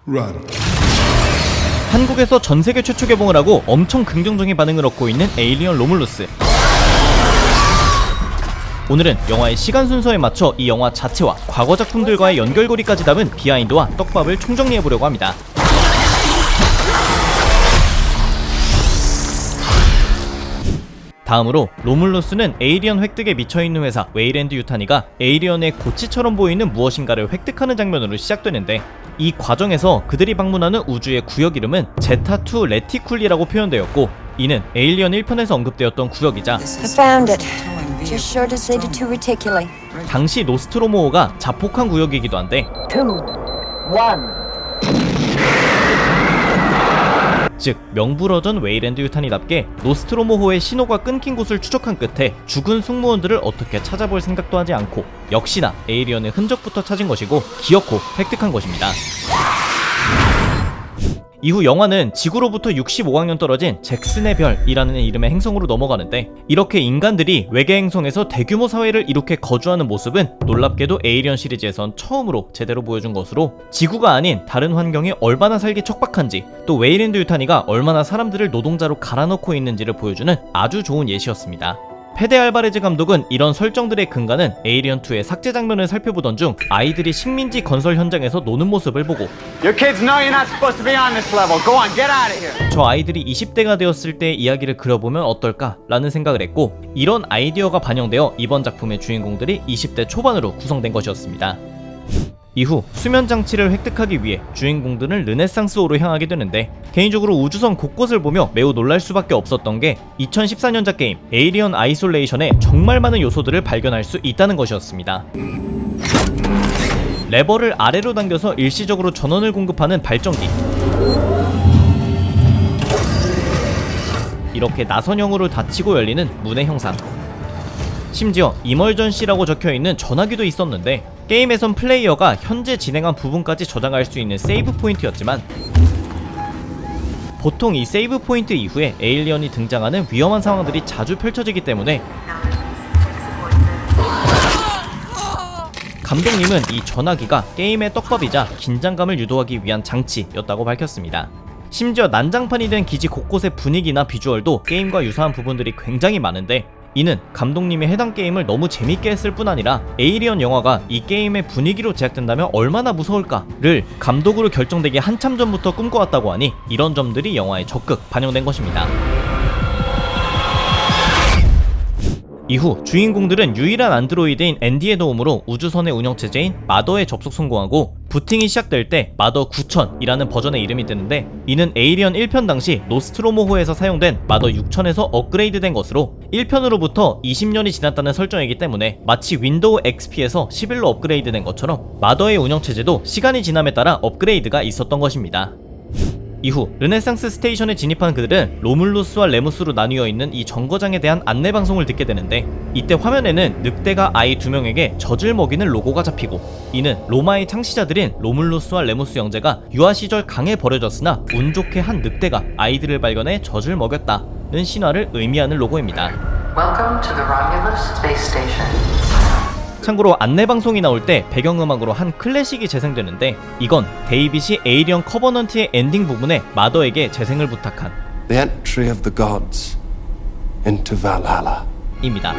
Run. 한국에서 전세계 최초 개봉을 하고 엄청 긍정적인 반응을 얻고 있는 에일리언 로뮬루스. 오늘은 영화의 시간 순서에 맞춰 이 영화 자체와 과거 작품들과의 연결고리까지 담은 비하인드와 떡밥을 총정리해보려고 합니다. 다음으로 로뮬루스는 에이리언 획득에 미쳐있는 회사 웨이랜드 유타니가 에이리언의 고치처럼 보이는 무엇인가를 획득하는 장면으로 시작되는데, 이 과정에서 그들이 방문하는 우주의 구역 이름은 제타2 레티쿨리라고 표현되었고, 이는 에일리언 1편에서 언급되었던 구역이자 당시 노스트로모호가 자폭한 구역이기도 한데, 즉 명불허전 웨이랜드 유타니답게 노스트로모호의 신호가 끊긴 곳을 추적한 끝에 죽은 승무원들을 어떻게 찾아볼 생각도 하지 않고 역시나 에이리언의 흔적부터 찾은 것이고 기어코 획득한 것입니다. 이후 영화는 지구로부터 65광년 떨어진 잭슨의 별이라는 이름의 행성으로 넘어가는데, 이렇게 인간들이 외계 행성에서 대규모 사회를 이렇게 거주하는 모습은 놀랍게도 에이리언 시리즈에선 처음으로 제대로 보여준 것으로, 지구가 아닌 다른 환경이 얼마나 살기 척박한지, 또 웨이랜드 유타니가 얼마나 사람들을 노동자로 갈아넣고 있는지를 보여주는 아주 좋은 예시였습니다. 페데 알바레즈 감독은 이런 설정들의 근간은 에이리언2의 삭제 장면을 살펴보던 중 아이들이 식민지 건설 현장에서 노는 모습을 보고 저 아이들이 20대가 되었을 때의 이야기를 그려보면 어떨까 라는 생각을 했고, 이런 아이디어가 반영되어 이번 작품의 주인공들이 20대 초반으로 구성된 것이었습니다. 이후 수면장치를 획득하기 위해 주인공들은 르네상스호로 향하게 되는데, 개인적으로 우주선 곳곳을 보며 매우 놀랄 수밖에 없었던 게 2014년작 게임 에이리언 아이솔레이션에 정말 많은 요소들을 발견할 수 있다는 것이었습니다. 레버를 아래로 당겨서 일시적으로 전원을 공급하는 발전기, 이렇게 나선형으로 닫히고 열리는 문의 형상, 심지어 이멀전시라고 적혀있는 전화기도 있었는데, 게임에선 플레이어가 현재 진행한 부분까지 저장할 수 있는 세이브 포인트였지만, 보통 이 세이브 포인트 이후에 에일리언이 등장하는 위험한 상황들이 자주 펼쳐지기 때문에 감독님은 이 전화기가 게임의 떡밥이자 긴장감을 유도하기 위한 장치였다고 밝혔습니다. 심지어 난장판이 된 기지 곳곳의 분위기나 비주얼도 게임과 유사한 부분들이 굉장히 많은데, 이는 감독님이 해당 게임을 너무 재밌게 했을 뿐 아니라 에이리언 영화가 이 게임의 분위기로 제작된다면 얼마나 무서울까를 감독으로 결정되기 한참 전부터 꿈꿔왔다고 하니, 이런 점들이 영화에 적극 반영된 것입니다. 이후 주인공들은 유일한 안드로이드인 앤디의 도움으로 우주선의 운영체제인 마더에 접속 성공하고, 부팅이 시작될 때 마더 9000이라는 버전의 이름이 뜨는데, 이는 에이리언 1편 당시 노스트로모호에서 사용된 마더 6000에서 업그레이드된 것으로 1편으로부터 20년이 지났다는 설정이기 때문에 마치 윈도우 XP에서 11로 업그레이드된 것처럼 마더의 운영체제도 시간이 지남에 따라 업그레이드가 있었던 것입니다. 이후 르네상스 스테이션에 진입한 그들은 로뮬루스와 레무스로 나뉘어 있는 이 정거장에 대한 안내 방송을 듣게 되는데, 이때 화면에는 늑대가 아이 2명에게 젖을 먹이는 로고가 잡히고, 이는 로마의 창시자들인 로뮬루스와 레무스 형제가 유아 시절 강에 버려졌으나 운 좋게 한 늑대가 아이들을 발견해 젖을 먹였다는 신화를 의미하는 로고입니다. Welcome to the Romulus Space Station. 참고로 안내방송이 나올 때 배경음악으로 한 클래식이 재생되는데, 이건 데이빗이 에이리언 커버넌트의 엔딩 부분에 마더에게 재생을 부탁한 The entry of the gods into Valhalla. 입니다.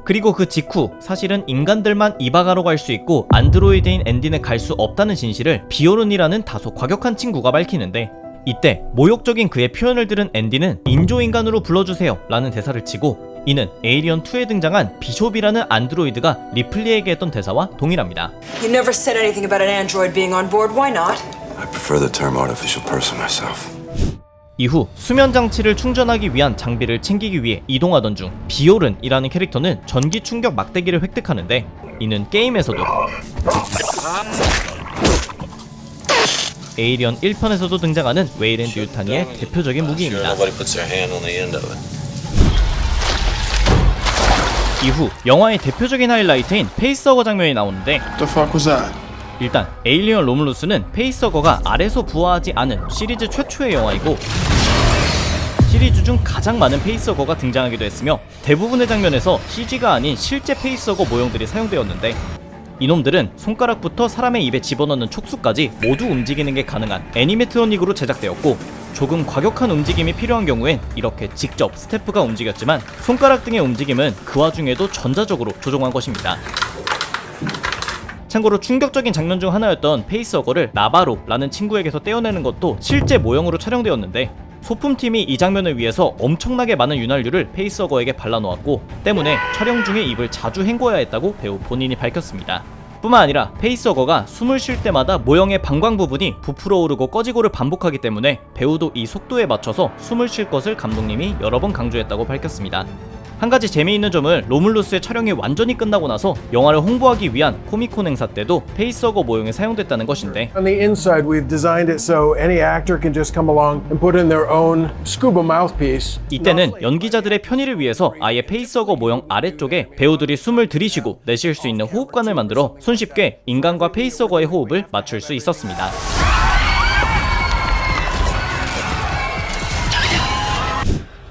그리고 그 직후 사실은 인간들만 이바가로 갈 수 있고 안드로이드인 앤디는 갈 수 없다는 진실을 비오른이라는 다소 과격한 친구가 밝히는데, 이때 모욕적인 그의 표현을 들은 앤디는 인조인간으로 불러주세요 라는 대사를 치고, 이는 에이리언2에 등장한 비숍이라는 안드로이드가 리플리에게 했던 대사와 동일합니다. You never said anything about an android being on board. Why not? I prefer the term artificial person myself. 이후 수면 장치를 충전하기 위한 장비를 챙기기 위해 이동하던 중 비오른이라는 캐릭터는 전기 충격 막대기를 획득하는데, 이는 게임에서도 에이리언 1편에서도 등장하는 웨이랜드 유타니의 대표적인 무기입니다. 이후 영화의 대표적인 하이라이트인 페이스허거 장면이 나오는데, What the fuck was that? 일단 에일리언 로뮬루스는 페이스허거가 알에서 부화하지 않은 시리즈 최초의 영화이고, 시리즈 중 가장 많은 페이스허거가 등장하기도 했으며, 대부분의 장면에서 CG가 아닌 실제 페이스허거 모형들이 사용되었는데, 이놈들은 손가락부터 사람의 입에 집어넣는 촉수까지 모두 움직이는 게 가능한 애니메트로닉으로 제작되었고, 조금 과격한 움직임이 필요한 경우엔 이렇게 직접 스태프가 움직였지만 손가락 등의 움직임은 그 와중에도 전자적으로 조종한 것입니다. 참고로 충격적인 장면 중 하나였던 페이스허거를 나바로라는 친구에게서 떼어내는 것도 실제 모형으로 촬영되었는데, 소품팀이 이 장면을 위해서 엄청나게 많은 윤활유를 페이스허거에게 발라놓았고, 때문에 촬영 중에 입을 자주 헹궈야 했다고 배우 본인이 밝혔습니다. 뿐만 아니라 페이스허거가 숨을 쉴 때마다 모형의 방광 부분이 부풀어 오르고 꺼지고를 반복하기 때문에 배우도 이 속도에 맞춰서 숨을 쉴 것을 감독님이 여러 번 강조했다고 밝혔습니다. 한 가지 재미있는 점은 로물루스의 촬영이 완전히 끝나고 나서 영화를 홍보하기 위한 코미콘 행사 때도 페이스허거 모형이 사용됐다는 것인데, On the inside, we've designed it so any actor can just come along and put in their own scuba mouthpiece. 이때는 연기자들의 편의를 위해서 아예 페이스허거 모형 아래쪽에 배우들이 숨을 들이쉬고 내쉴 수 있는 호흡관을 만들어 손쉽게 인간과 페이스허거의 호흡을 맞출 수 있었습니다.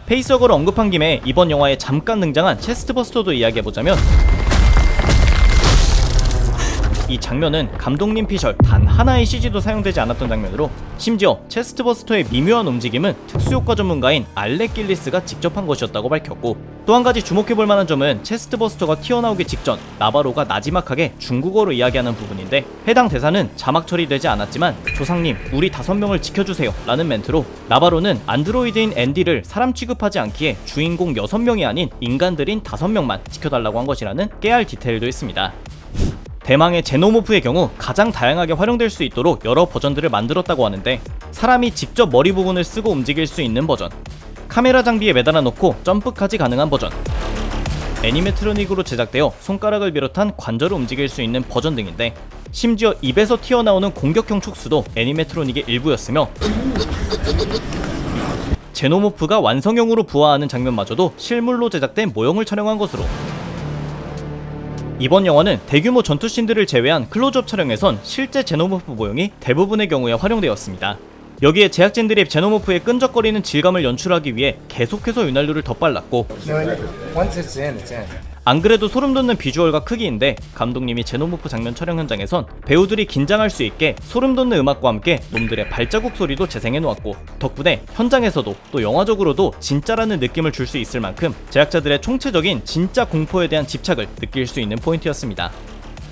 페이스허거를 언급한 김에 이번 영화에 잠깐 등장한 체스트버스터도 이야기해보자면, 이 장면은 감독님 피셜 단 하나의 CG도 사용되지 않았던 장면으로, 심지어 체스트버스터의 미묘한 움직임은 특수효과 전문가인 알렉 길리스가 직접 한 것이었다고 밝혔고, 또 한 가지 주목해볼 만한 점은 체스트버스터가 튀어나오기 직전 나바로가 나지막하게 중국어로 이야기하는 부분인데, 해당 대사는 자막 처리되지 않았지만 조상님 우리 5명을 지켜주세요 라는 멘트로 나바로는 안드로이드인 앤디를 사람 취급하지 않기에 주인공 6명이 아닌 인간들인 5명만 지켜달라고 한 것이라는 깨알 디테일도 있습니다. 대망의 제노모프의 경우 가장 다양하게 활용될 수 있도록 여러 버전들을 만들었다고 하는데, 사람이 직접 머리 부분을 쓰고 움직일 수 있는 버전, 카메라 장비에 매달아 놓고 점프까지 가능한 버전, 애니메트로닉으로 제작되어 손가락을 비롯한 관절을 움직일 수 있는 버전 등인데, 심지어 입에서 튀어나오는 공격형 촉수도 애니메트로닉의 일부였으며, 제노모프가 완성형으로 부화하는 장면마저도 실물로 제작된 모형을 촬영한 것으로, 이번 영화는 대규모 전투씬들을 제외한 클로즈업 촬영에선 실제 제노모프 모형이 대부분의 경우에 활용되었습니다. 여기에 제작진들이 제노모프의 끈적거리는 질감을 연출하기 위해 계속해서 윤활유를 덧발랐고, 안 그래도 소름 돋는 비주얼과 크기인데, 감독님이 제노모프 장면 촬영 현장에선 배우들이 긴장할 수 있게 소름 돋는 음악과 함께 놈들의 발자국 소리도 재생해 놓았고, 덕분에 현장에서도 또 영화적으로도 진짜라는 느낌을 줄 수 있을 만큼 제작자들의 총체적인 진짜 공포에 대한 집착을 느낄 수 있는 포인트였습니다.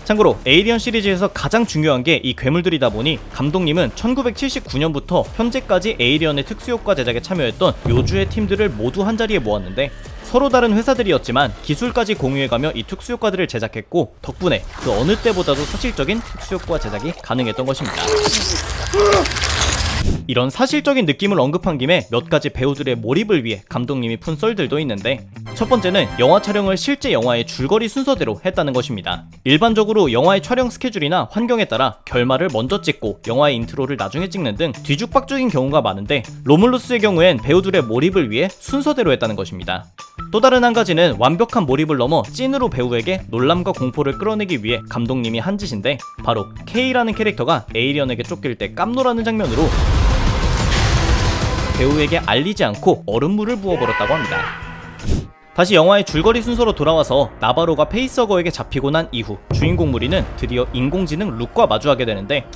참고로 에이리언 시리즈에서 가장 중요한 게 이 괴물들이다 보니, 감독님은 1979년부터 현재까지 에이리언의 특수효과 제작에 참여했던 요주의 팀들을 모두 한자리에 모았는데, 서로 다른 회사들이었지만 기술까지 공유해가며 이 특수효과들을 제작했고, 덕분에 그 어느 때보다도 사실적인 특수효과 제작이 가능했던 것입니다. 이런 사실적인 느낌을 언급한 김에 몇 가지 배우들의 몰입을 위해 감독님이 푼 썰들도 있는데, 첫 번째는 영화 촬영을 실제 영화의 줄거리 순서대로 했다는 것입니다. 일반적으로 영화의 촬영 스케줄이나 환경에 따라 결말을 먼저 찍고 영화의 인트로를 나중에 찍는 등 뒤죽박죽인 경우가 많은데, 로물루스의 경우엔 배우들의 몰입을 위해 순서대로 했다는 것입니다. 또 다른 한 가지는 완벽한 몰입을 넘어 찐으로 배우에게 놀람과 공포를 끌어내기 위해 감독님이 한 짓인데, 바로 K라는 캐릭터가 에이리언에게 쫓길 때 깜놀하는 장면으로 배우에게 알리지 않고 얼음물을 부어버렸다고 합니다. 다시 영화의 줄거리 순서로 돌아와서 나바로가 페이스허거에게 잡히고 난 이후 주인공 무리는 드디어 인공지능 룩과 마주하게 되는데,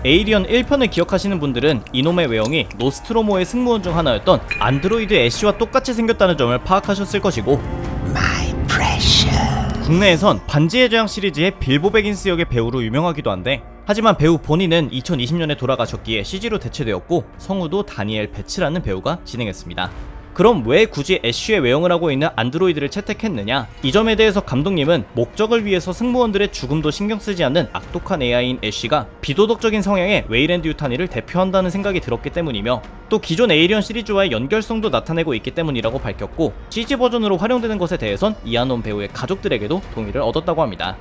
에이리언 1편을 기억하시는 분들은 이놈의 외형이 노스트로모의 승무원 중 하나였던 안드로이드 애쉬와 똑같이 생겼다는 점을 파악하셨을 것이고, 국내에선 반지의 제왕 시리즈의 빌보 베긴스 역의 배우로 유명하기도 한데, 하지만 배우 본인은 2020년에 돌아가셨기에 CG로 대체되었고, 성우도 다니엘 베츠라는 배우가 진행했습니다. 그럼 왜 굳이 애쉬의 외형을 하고 있는 안드로이드를 채택했느냐? 이 점에 대해서 감독님은 목적을 위해서 승무원들의 죽음도 신경 쓰지 않는 악독한 AI인 애쉬가 비도덕적인 성향의 웨이랜드 유타니를 대표한다는 생각이 들었기 때문이며, 또 기존 에이리언 시리즈와의 연결성도 나타내고 있기 때문이라고 밝혔고, CG 버전으로 활용되는 것에 대해선 이아논 배우의 가족들에게도 동의를 얻었다고 합니다.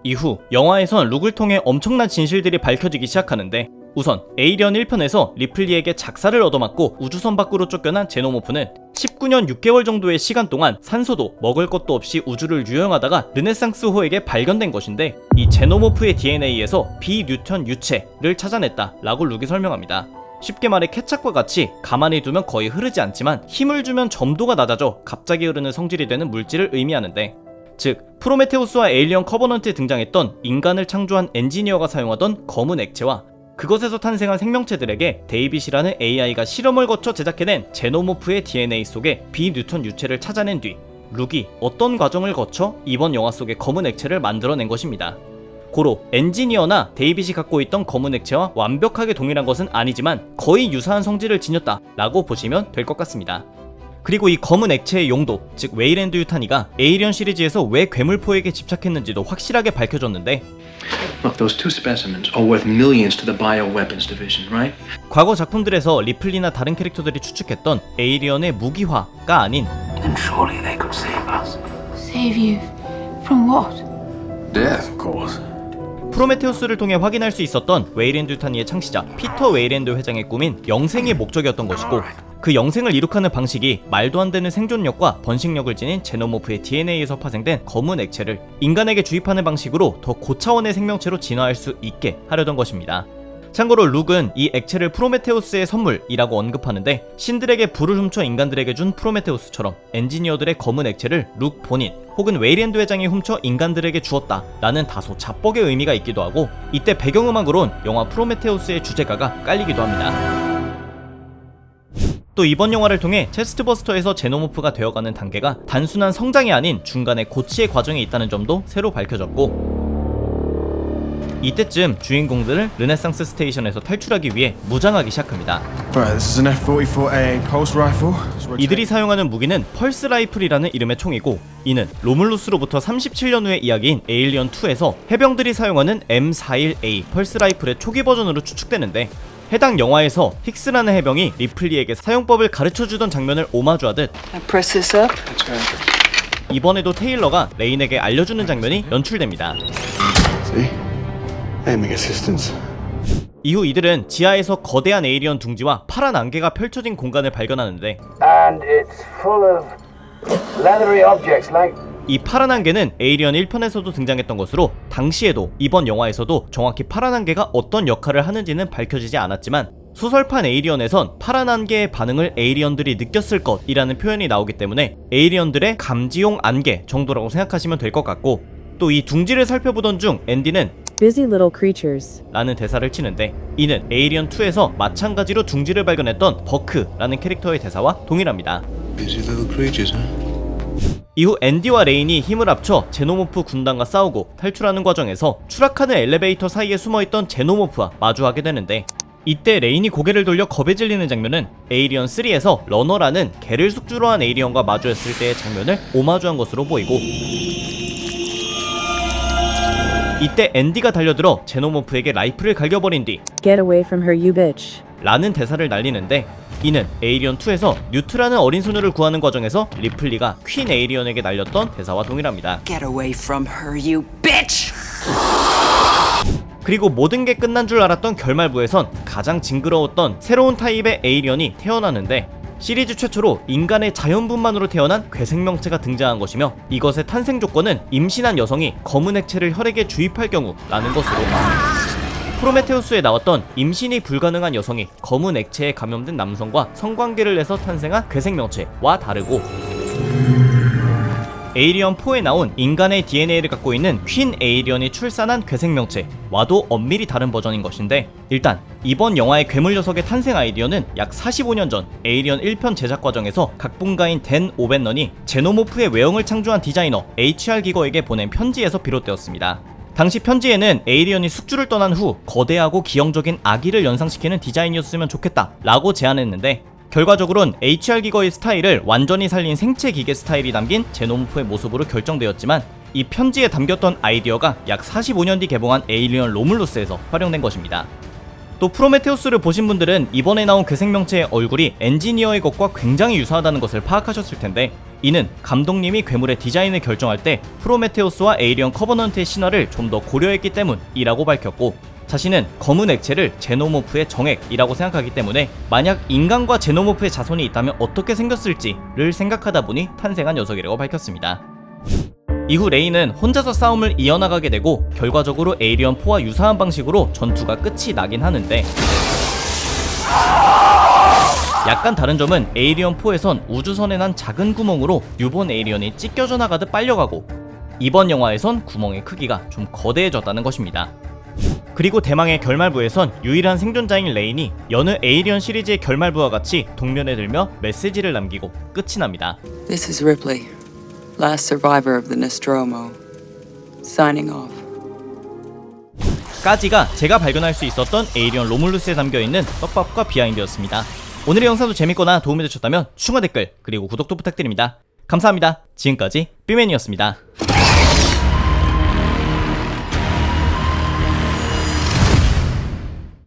이후 영화에선 룩을 통해 엄청난 진실들이 밝혀지기 시작하는데, 우선 에이리언 1편에서 리플리에게 작사를 얻어맞고 우주선 밖으로 쫓겨난 제노모프는 19년 6개월 정도의 시간 동안 산소도 먹을 것도 없이 우주를 유영하다가 르네상스 호에게 발견된 것인데, 이 제노모프의 DNA에서 비뉴턴 유체를 찾아냈다 라고 룩이 설명합니다. 쉽게 말해 케찹과 같이 가만히 두면 거의 흐르지 않지만 힘을 주면 점도가 낮아져 갑자기 흐르는 성질이 되는 물질을 의미하는데, 즉 프로메테우스와 에일리언 커버넌트에 등장했던 인간을 창조한 엔지니어가 사용하던 검은 액체와 그것에서 탄생한 생명체들에게 데이빗이라는 AI가 실험을 거쳐 제작해낸 제노모프의 DNA 속에 비뉴턴 유체를 찾아낸 뒤 룩이 어떤 과정을 거쳐 이번 영화 속의 검은 액체를 만들어낸 것입니다. 고로 엔지니어나 데이빗이 갖고 있던 검은 액체와 완벽하게 동일한 것은 아니지만 거의 유사한 성질을 지녔다 라고 보시면 될 것 같습니다. 그리고 이 검은 액체의 용도, 즉 웨이랜드 유탄이가 에이리언 시리즈에서 왜 괴물포에게 집착했는지도 확실하게 밝혀졌는데 Look, those two specimens are worth millions to the bioweapons division, right? 과거 작품들에서 리플리나 다른 캐릭터들이 추측했던 에이리언의 무기화가 아닌 Then surely they could save us. Save you from what? Death, of course. 프로메테우스를 통해 확인할 수 있었던 웨이랜드 유탄이의 창시자 피터 웨이랜드 회장의 꿈인 영생의 목적이었던 것이고 그 영생을 이룩하는 방식이 말도 안 되는 생존력과 번식력을 지닌 제노모프의 DNA에서 파생된 검은 액체를 인간에게 주입하는 방식으로 더 고차원의 생명체로 진화할 수 있게 하려던 것입니다. 참고로 룩은 이 액체를 프로메테우스의 선물이라고 언급하는데 신들에게 불을 훔쳐 인간들에게 준 프로메테우스처럼 엔지니어들의 검은 액체를 룩 본인 혹은 웨이랜드 회장이 훔쳐 인간들에게 주었다 라는 다소 자뻑의 의미가 있기도 하고 이때 배경음악으론 영화 프로메테우스의 주제가가 깔리기도 합니다. 또 이번 영화를 통해 체스트버스터에서 제노모프가 되어가는 단계가 단순한 성장이 아닌 중간에 고치의 과정에 있다는 점도 새로 밝혀졌고 이때쯤 주인공들을 르네상스 스테이션에서 탈출하기 위해 무장하기 시작합니다. Right, this is an F-44A pulse rifle. 이들이 사용하는 무기는 펄스 라이플이라는 이름의 총이고 이는 로물루스로부터 37년 후의 이야기인 에일리언 2에서 해병들이 사용하는 M41A 펄스 라이플의 초기 버전으로 추측되는데 해당 영화에서 힉스라는 해병이 리플리에게 사용법을 가르쳐주던 장면을 오마주하듯 Press this up. That's right. 이번에도 테일러가 레인에게 알려주는 장면이 연출됩니다. See? Aiming assistance. 이후 이들은 지하에서 거대한 에이리언 둥지와 파란 안개가 펼쳐진 공간을 발견하는데 And it's full of leathery objects like 이 파란 안개는 에이리언 1편에서도 등장했던 것으로 당시에도 이번 영화에서도 정확히 파란 안개가 어떤 역할을 하는지는 밝혀지지 않았지만 소설판 에이리언에선 파란 안개의 반응을 에이리언들이 느꼈을 것이라는 표현이 나오기 때문에 에이리언들의 감지용 안개 정도라고 생각하시면 될 것 같고 또 이 둥지를 살펴보던 중 앤디는 Busy little creatures. 라는 대사를 치는데 이는 에이리언2에서 마찬가지로 둥지를 발견했던 버크라는 캐릭터의 대사와 동일합니다. Busy little creatures, huh? 이후 앤디와 레인이 힘을 합쳐 제노모프 군단과 싸우고 탈출하는 과정에서 추락하는 엘리베이터 사이에 숨어있던 제노모프와 마주하게 되는데 이때 레인이 고개를 돌려 겁에 질리는 장면은 에이리언 3에서 러너라는 개를 숙주로 한 에이리언과 마주했을 때의 장면을 오마주한 것으로 보이고 이때 앤디가 달려들어 제노모프에게 라이플을 갈겨버린 뒤 Get away from her, you bitch. 라는 대사를 날리는데 이는 에이리언2에서 뉴트라는 어린 소녀를 구하는 과정에서 리플리가 퀸 에이리언에게 날렸던 대사와 동일합니다. Get away from her, you bitch! 그리고 모든 게 끝난 줄 알았던 결말부에선 가장 징그러웠던 새로운 타입의 에이리언이 태어나는데 시리즈 최초로 인간의 자연분만으로 태어난 괴생명체가 등장한 것이며 이것의 탄생 조건은 임신한 여성이 검은 액체를 혈액에 주입할 경우라는 것으로 프로메테우스에 나왔던 임신이 불가능한 여성이 검은 액체에 감염된 남성과 성관계를 해서 탄생한 괴생명체와 다르고 에이리언 4에 나온 인간의 DNA를 갖고 있는 퀸 에이리언이 출산한 괴생명체와도 엄밀히 다른 버전인 것인데 일단 이번 영화의 괴물 녀석의 탄생 아이디어는 약 45년 전 에이리언 1편 제작 과정에서 각본가인 댄 오벤넌이 제노모프의 외형을 창조한 디자이너 HR 기거에게 보낸 편지에서 비롯되었습니다. 당시 편지에는 에이리언이 숙주를 떠난 후 거대하고 기형적인 아기를 연상시키는 디자인이었으면 좋겠다 라고 제안했는데 결과적으로는 HR 기거의 스타일을 완전히 살린 생체 기계 스타일이 담긴 제노모프의 모습으로 결정되었지만 이 편지에 담겼던 아이디어가 약 45년 뒤 개봉한 에일리언 로물루스에서 활용된 것입니다. 또 프로메테우스를 보신 분들은 이번에 나온 괴생명체의 얼굴이 엔지니어의 것과 굉장히 유사하다는 것을 파악하셨을 텐데 이는 감독님이 괴물의 디자인을 결정할 때 프로메테우스와 에이리언 커버넌트의 신화를 좀 더 고려했기 때문이라고 밝혔고 자신은 검은 액체를 제노모프의 정액이라고 생각하기 때문에 만약 인간과 제노모프의 자손이 있다면 어떻게 생겼을지를 생각하다 보니 탄생한 녀석이라고 밝혔습니다. 이후 레인은 혼자서 싸움을 이어나가게 되고 결과적으로 에이리언 4와 유사한 방식으로 전투가 끝이 나긴 하는데 약간 다른 점은 에이리언 4에선 우주선에 난 작은 구멍으로 뉴본 에이리언이 찢겨져 나가듯 빨려가고 이번 영화에선 구멍의 크기가 좀 거대해졌다는 것입니다. 그리고 대망의 결말부에선 유일한 생존자인 레인이 여느 에이리언 시리즈의 결말부와 같이 동면에 들며 메시지를 남기고 끝이 납니다. This is Ripley, last survivor of the Nostromo. Signing off. 까지가 제가 발견할 수 있었던 에이리언 로뮬루스에 담겨있는 떡밥과 비하인드였습니다. 오늘의 영상도 재밌거나 도움이 되셨다면 추가 댓글 그리고 구독도 부탁드립니다. 감사합니다. 지금까지 삐맨이었습니다.